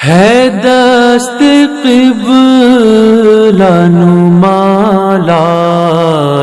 ہے دست قبلہ نما لا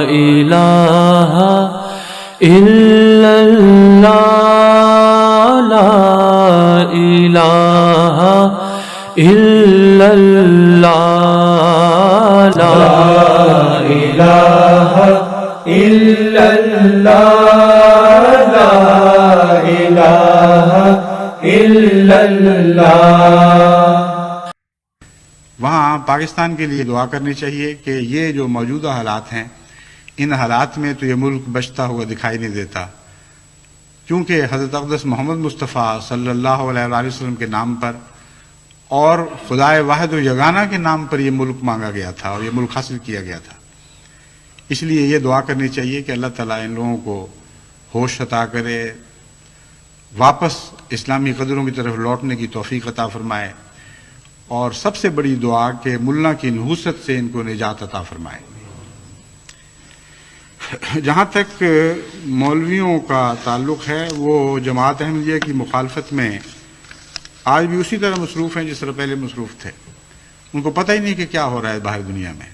الہ الا اللہ لا الہ الا اللہ لا الہ الا اللہ لا الہ الا اللہ۔ وہاں پاکستان کے لیے دعا کرنی چاہیے کہ یہ جو موجودہ حالات ہیں، ان حالات میں تو یہ ملک بچتا ہوا دکھائی نہیں دیتا، کیونکہ حضرت اقدس محمد مصطفیٰ صلی اللہ علیہ وآلہ وسلم کے نام پر اور خدائے واحد و یگانہ کے نام پر یہ ملک مانگا گیا تھا اور یہ ملک حاصل کیا گیا تھا۔ اس لیے یہ دعا کرنی چاہیے کہ اللہ تعالیٰ ان لوگوں کو ہوش عطا کرے، واپس اسلامی قدروں کی طرف لوٹنے کی توفیق عطا فرمائے، اور سب سے بڑی دعا کہ ملا کی نحوست سے ان کو نجات عطا فرمائے۔ جہاں تک مولویوں کا تعلق ہے، وہ جماعت احمدیہ کی مخالفت میں آج بھی اسی طرح مصروف ہیں جس طرح پہلے مصروف تھے۔ ان کو پتہ ہی نہیں کہ کیا ہو رہا ہے باہر دنیا میں،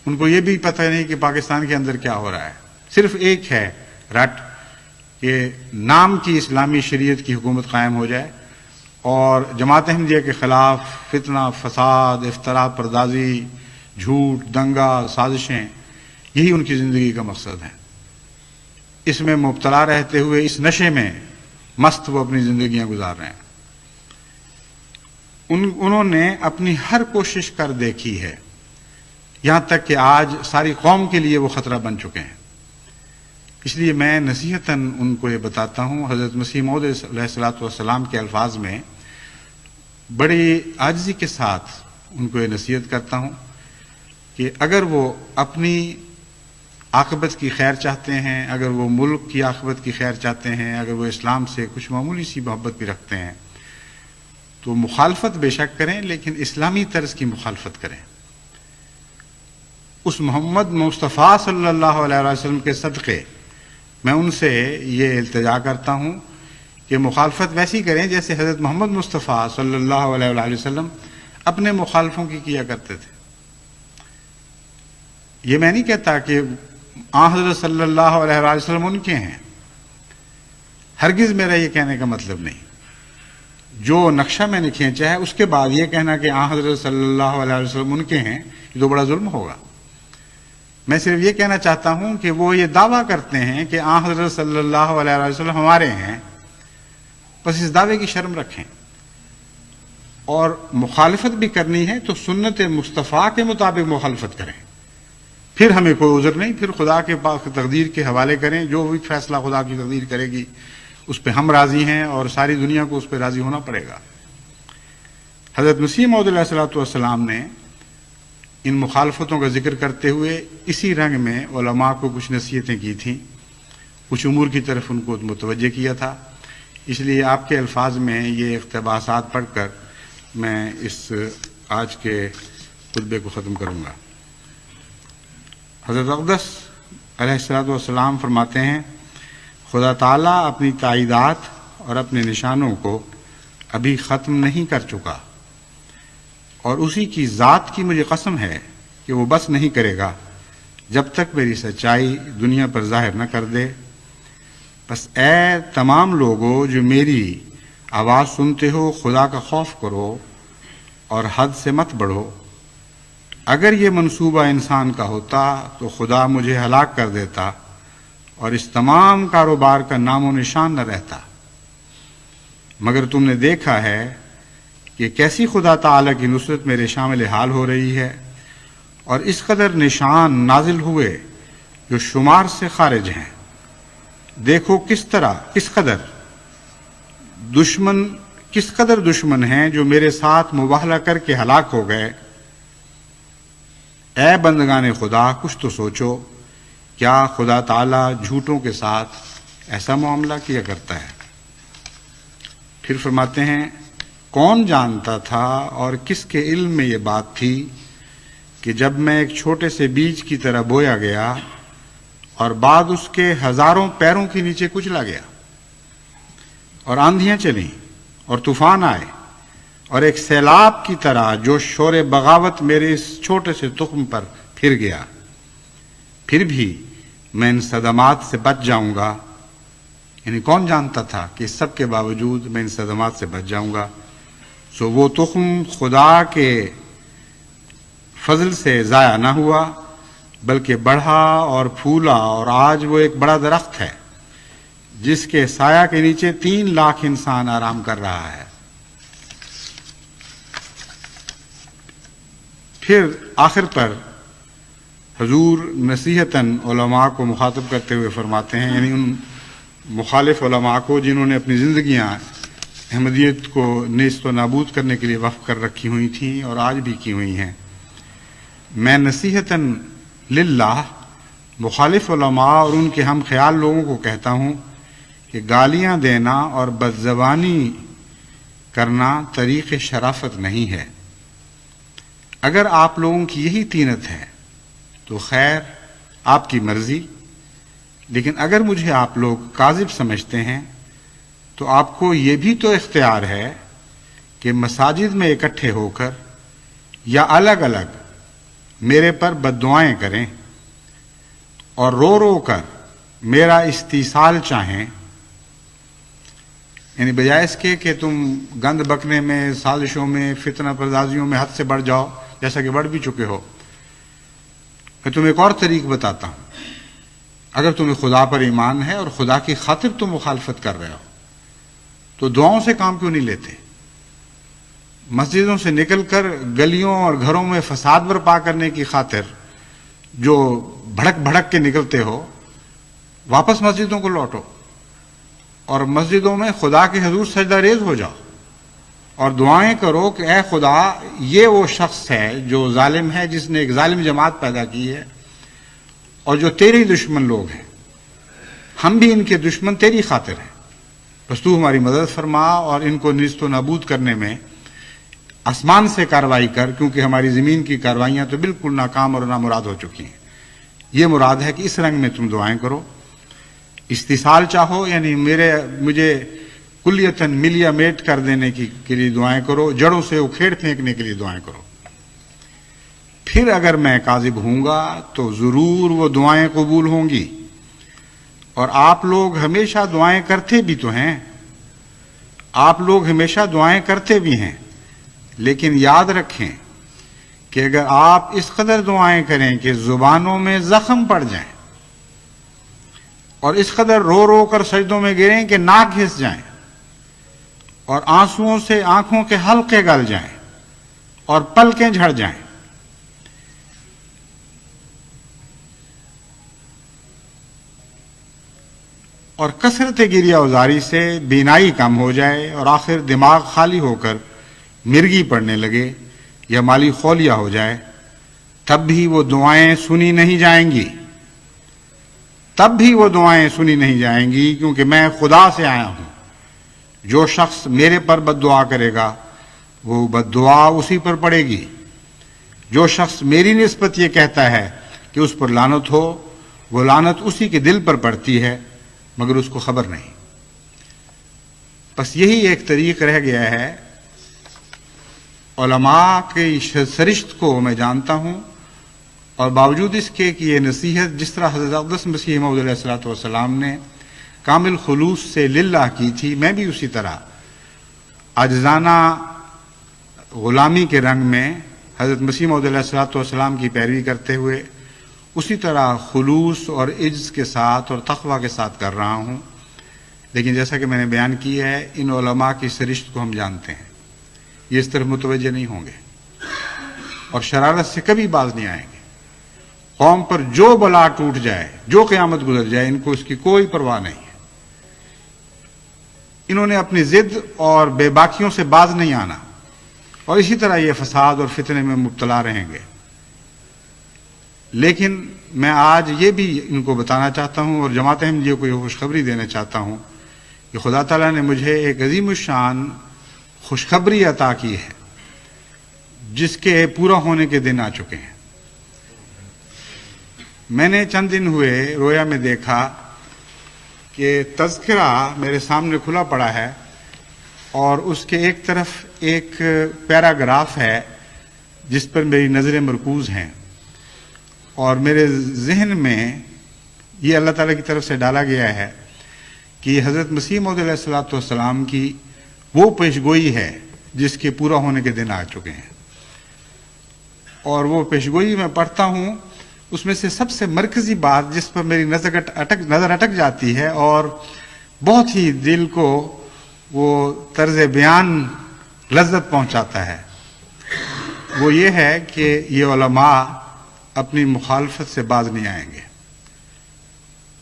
ان کو یہ بھی پتہ نہیں کہ پاکستان کے اندر کیا ہو رہا ہے۔ صرف ایک ہے رٹ کہ نام کی اسلامی شریعت کی حکومت قائم ہو جائے اور جماعت احمدیہ کے خلاف فتنہ، فساد، افتراء پردازی، جھوٹ، دنگا، سازشیں، یہی ان کی زندگی کا مقصد ہے۔ اس میں مبتلا رہتے ہوئے اس نشے میں مست وہ اپنی زندگیاں گزار رہے ہیں۔ انہوں نے اپنی ہر کوشش کر دیکھی ہے، یہاں تک کہ آج ساری قوم کے لیے وہ خطرہ بن چکے ہیں۔ اس لیے میں نصیحتاً ان کو یہ بتاتا ہوں، حضرت مسیح موعود علیہ السلام کے الفاظ میں بڑی عاجزی کے ساتھ ان کو یہ نصیحت کرتا ہوں کہ اگر وہ اپنی عاقبت کی خیر چاہتے ہیں، اگر وہ ملک کی عاقبت کی خیر چاہتے ہیں، اگر وہ اسلام سے کچھ معمولی سی محبت بھی رکھتے ہیں، تو مخالفت بے شک کریں، لیکن اسلامی طرز کی مخالفت کریں۔ اس محمد مصطفیٰ صلی اللہ علیہ وسلم کے صدقے میں ان سے یہ التجا کرتا ہوں کہ مخالفت ویسی کریں جیسے حضرت محمد مصطفیٰ صلی اللہ علیہ وسلم اپنے مخالفوں کی کیا کرتے تھے۔ یہ میں نہیں کہتا کہ حضرت صلی اللہ علیہ وسلم ان کے ہیں، ہرگز میرا یہ کہنے کا مطلب نہیں۔ جو نقشہ میں نے کھینچا ہے اس کے بعد یہ کہنا کہ حضرت صلی اللہ علیہ وسلم ان کے ہیں، یہ تو بڑا ظلم ہوگا۔ میں صرف یہ کہنا چاہتا ہوں کہ وہ یہ دعویٰ کرتے ہیں کہ حضرت صلی اللہ علیہ وسلم ہمارے ہیں، بس اس دعوے کی شرم رکھیں، اور مخالفت بھی کرنی ہے تو سنت مصطفیٰ کے مطابق مخالفت کریں، پھر ہمیں کوئی عذر نہیں، پھر خدا کے پاس تقدیر کے حوالے کریں، جو بھی فیصلہ خدا کی تقدیر کرے گی اس پہ ہم راضی ہیں، اور ساری دنیا کو اس پہ راضی ہونا پڑے گا۔ حضرت مسیح موعود علیہ السلام نے ان مخالفتوں کا ذکر کرتے ہوئے اسی رنگ میں علماء کو کچھ نصیحتیں کی تھیں، کچھ امور کی طرف ان کو متوجہ کیا تھا۔ اس لیے آپ کے الفاظ میں یہ اقتباسات پڑھ کر میں اس آج کے خطبے کو ختم کروں گا۔ حضرت اقدس علیہ السلام فرماتے ہیں، خدا تعالیٰ اپنی تائیدات اور اپنے نشانوں کو ابھی ختم نہیں کر چکا، اور اسی کی ذات کی مجھے قسم ہے کہ وہ بس نہیں کرے گا جب تک میری سچائی دنیا پر ظاہر نہ کر دے۔ بس اے تمام لوگوں جو میری آواز سنتے ہو، خدا کا خوف کرو اور حد سے مت بڑھو۔ اگر یہ منصوبہ انسان کا ہوتا تو خدا مجھے ہلاک کر دیتا اور اس تمام کاروبار کا نام و نشان نہ رہتا، مگر تم نے دیکھا ہے کہ کیسی خدا تعالیٰ کی نصرت میرے شامل حال ہو رہی ہے، اور اس قدر نشان نازل ہوئے جو شمار سے خارج ہیں۔ دیکھو کس قدر دشمن ہیں جو میرے ساتھ مباہلہ کر کے ہلاک ہو گئے۔ اے بندگان خدا، کچھ تو سوچو، کیا خدا تعالیٰ جھوٹوں کے ساتھ ایسا معاملہ کیا کرتا ہے؟ پھر فرماتے ہیں، کون جانتا تھا اور کس کے علم میں یہ بات تھی کہ جب میں ایک چھوٹے سے بیج کی طرح بویا گیا اور بعد اس کے ہزاروں پیروں کے نیچے کچلا گیا، اور آندھیاں چلیں اور طوفان آئے اور ایک سیلاب کی طرح جو شور بغاوت میرے اس چھوٹے سے تخم پر پھر گیا، پھر بھی میں ان صدمات سے بچ جاؤں گا. یعنی کون جانتا تھا کہ اس سب کے باوجود میں ان صدمات سے بچ جاؤں گا. سو وہ تخم خدا کے فضل سے ضائع نہ ہوا، بلکہ بڑھا اور پھولا، اور آج وہ ایک بڑا درخت ہے جس کے سایہ کے نیچے 3 لاکھ انسان آرام کر رہا ہے. پھر آخر پر حضور نصیحتاً علماء کو مخاطب کرتے ہوئے فرماتے ہیں، یعنی ان مخالف علماء کو جنہوں نے اپنی زندگیاں احمدیت کو نیست و نابود کرنے کے لیے وقف کر رکھی ہوئی تھیں اور آج بھی کی ہوئی ہیں، میں نصیحتاً للہ مخالف علماء اور ان کے ہم خیال لوگوں کو کہتا ہوں کہ گالیاں دینا اور بدزبانی کرنا طریق شرافت نہیں ہے. اگر آپ لوگوں کی یہی طینت ہے تو خیر، آپ کی مرضی، لیکن اگر مجھے آپ لوگ کاذب سمجھتے ہیں تو آپ کو یہ بھی تو اختیار ہے کہ مساجد میں اکٹھے ہو کر یا الگ الگ میرے پر بددعائیں کریں اور رو رو کر میرا استیصال چاہیں. یعنی بجائے اس کے کہ تم گند بکنے میں، سازشوں میں، فتنہ پردازیوں میں حد سے بڑھ جاؤ، جیسا کہ بڑھ بھی چکے ہو، میں تمہیں ایک اور طریق بتاتا ہوں. اگر تمہیں خدا پر ایمان ہے اور خدا کی خاطر تم مخالفت کر رہے ہو تو دعاؤں سے کام کیوں نہیں لیتے؟ مسجدوں سے نکل کر گلیوں اور گھروں میں فساد برپا کرنے کی خاطر جو بھڑک بھڑک کے نکلتے ہو، واپس مسجدوں کو لوٹو اور مسجدوں میں خدا کے حضور سجدہ ریز ہو جاؤ اور دعائیں کرو کہ اے خدا، یہ وہ شخص ہے جو ظالم ہے، جس نے ایک ظالم جماعت پیدا کی ہے اور جو تیرے دشمن لوگ ہیں، ہم بھی ان کے دشمن تیری خاطر ہیں، بس تو ہماری مدد فرما اور ان کو نیست و نابود کرنے میں آسمان سے کارروائی کر، کیونکہ ہماری زمین کی کارروائیاں تو بالکل ناکام اور نامراد ہو چکی ہیں. یہ مراد ہے کہ اس رنگ میں تم دعائیں کرو. استیصال چاہو، یعنی مجھے کلیتاً ملیا میٹ کر دینے کے لیے دعائیں کرو، جڑوں سے اکھیڑ پھینکنے کے لیے دعائیں کرو. پھر اگر میں کاذب ہوں گا تو ضرور وہ دعائیں قبول ہوں گی. اور آپ لوگ ہمیشہ دعائیں کرتے بھی تو ہیں، آپ لوگ ہمیشہ دعائیں کرتے بھی ہیں، لیکن یاد رکھیں کہ اگر آپ اس قدر دعائیں کریں کہ زبانوں میں زخم پڑ جائیں اور اس قدر رو رو کر سجدوں میں گریں کہ ناک گھس جائیں اور آنسوؤں سے آنکھوں کے حلقے گل جائیں اور پلکیں جھڑ جائیں، اور کثرت گریہ ازاری سے بینائی کم ہو جائے اور آخر دماغ خالی ہو کر مرگی پڑنے لگے یا مالی خولیا ہو جائے، تب بھی وہ دعائیں سنی نہیں جائیں گی. تب بھی وہ دعائیں سنی نہیں جائیں گی، کیونکہ میں خدا سے آیا ہوں. جو شخص میرے پر بد دعا کرے گا وہ بد دعا اسی پر پڑے گی. جو شخص میری نسبت یہ کہتا ہے کہ اس پر لعنت ہو، وہ لعنت اسی کے دل پر پڑتی ہے مگر اس کو خبر نہیں. بس یہی ایک طریق رہ گیا ہے. علماء کی سرشت کو میں جانتا ہوں، اور باوجود اس کے کہ یہ نصیحت جس طرح حضرت اقدس مسیح موعود علیہ الصلوۃ والسلام نے کامل خلوص سے للہ کی تھی، میں بھی اسی طرح عاجزانہ غلامی کے رنگ میں حضرت مسیح موعود علیہ الصلوۃ والسلام کی پیروی کرتے ہوئے اسی طرح خلوص اور عجز کے ساتھ اور تقوی کے ساتھ کر رہا ہوں. لیکن جیسا کہ میں نے بیان کیا ہے، ان علماء کی سرشت کو ہم جانتے ہیں، یہ اس طرح متوجہ نہیں ہوں گے اور شرارت سے کبھی باز نہیں آئیں گے. قوم پر جو بلا ٹوٹ جائے، جو قیامت گزر جائے، ان کو اس کی کوئی پرواہ نہیں ہے. انہوں نے اپنی ضد اور بے باکیوں سے باز نہیں آنا، اور اسی طرح یہ فساد اور فتنے میں مبتلا رہیں گے. لیکن میں آج یہ بھی ان کو بتانا چاہتا ہوں اور جماعت احمدیہ کو یہ خوشخبری دینا چاہتا ہوں کہ خدا تعالیٰ نے مجھے ایک عظیم الشان خوشخبری عطا کی ہے جس کے پورا ہونے کے دن آ چکے ہیں. میں نے چند دن ہوئے رویا میں دیکھا کہ تذکرہ میرے سامنے کھلا پڑا ہے اور اس کے ایک طرف ایک پیراگراف ہے جس پر میری نظریں مرکوز ہیں، اور میرے ذہن میں یہ اللہ تعالیٰ کی طرف سے ڈالا گیا ہے کہ یہ حضرت مسیح موعود علیہ الصلوۃ والسلام کی وہ پیشگوئی ہے جس کے پورا ہونے کے دن آ چکے ہیں۔ اور وہ پیشگوئی میں پڑھتا ہوں، اس میں سے سب سے مرکزی بات جس پر میری نظر اٹک جاتی ہے اور بہت ہی دل کو وہ طرز بیان لذت پہنچاتا ہے، وہ یہ ہے کہ یہ علماء اپنی مخالفت سے باز نہیں آئیں گے،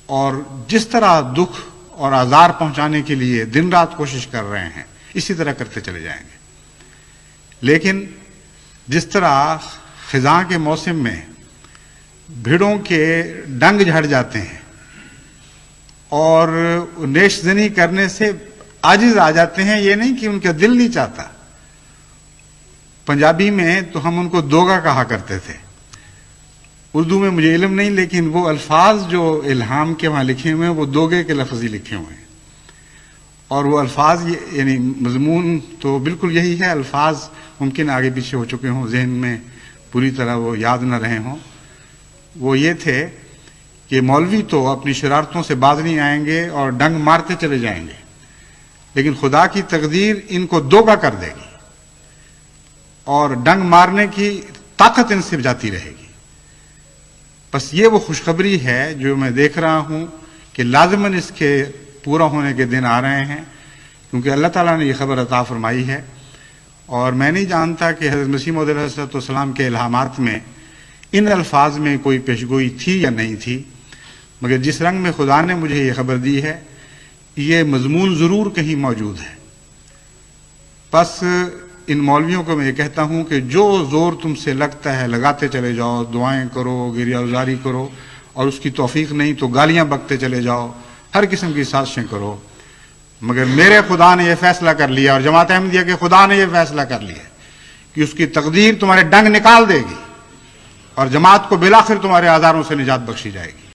اور جس طرح دکھ اور آزار پہنچانے کے لیے دن رات کوشش کر رہے ہیں اسی طرح کرتے چلے جائیں گے۔ لیکن جس طرح خزاں کے موسم میں بھیڑوں کے ڈنگ جھڑ جاتے ہیں اور نیش زنی کرنے سے عاجز آ جاتے ہیں، یہ نہیں کہ ان کا دل نہیں چاہتا۔ پنجابی میں تو ہم ان کو دوگا کہا کرتے تھے، اردو میں مجھے علم نہیں، لیکن وہ الفاظ جو الہام کے وہاں لکھے ہوئے ہیں وہ دوگے کے لفظ ہی لکھے ہوئے ہیں، اور وہ الفاظ یعنی مضمون تو بالکل یہی ہے، الفاظ ممکن آگے پیچھے ہو چکے ہوں، ذہن میں پوری طرح وہ یاد نہ رہے ہوں۔ وہ یہ تھے کہ مولوی تو اپنی شرارتوں سے باز نہیں آئیں گے اور ڈنگ مارتے چلے جائیں گے، لیکن خدا کی تقدیر ان کو دوگا کر دے گی اور ڈنگ مارنے کی طاقت ان سے جاتی رہے گی۔ بس یہ وہ خوشخبری ہے جو میں دیکھ رہا ہوں کہ لازماً اس کے پورا ہونے کے دن آ رہے ہیں، کیونکہ اللہ تعالیٰ نے یہ خبر عطا فرمائی ہے، اور میں نہیں جانتا کہ حضرت مسیح موعود علیہ السلام کے الہامات میں ان الفاظ میں کوئی پیشگوئی تھی یا نہیں تھی، مگر جس رنگ میں خدا نے مجھے یہ خبر دی ہے یہ مضمون ضرور کہیں موجود ہے۔ بس ان مولویوں کو میں یہ کہتا ہوں کہ جو زور تم سے لگتا ہے لگاتے چلے جاؤ، دعائیں کرو، گریہ گزاری کرو، اور اس کی توفیق نہیں تو گالیاں بکتے چلے جاؤ، ہر قسم کی سازشیں کرو، مگر میرے خدا نے یہ فیصلہ کر لیا اور جماعت احمدیہ کے خدا نے یہ فیصلہ کر لیا کہ اس کی تقدیر تمہارے ڈنگ نکال دے گی اور جماعت کو بالآخر تمہارے آزاروں سے نجات بخشی جائے گی۔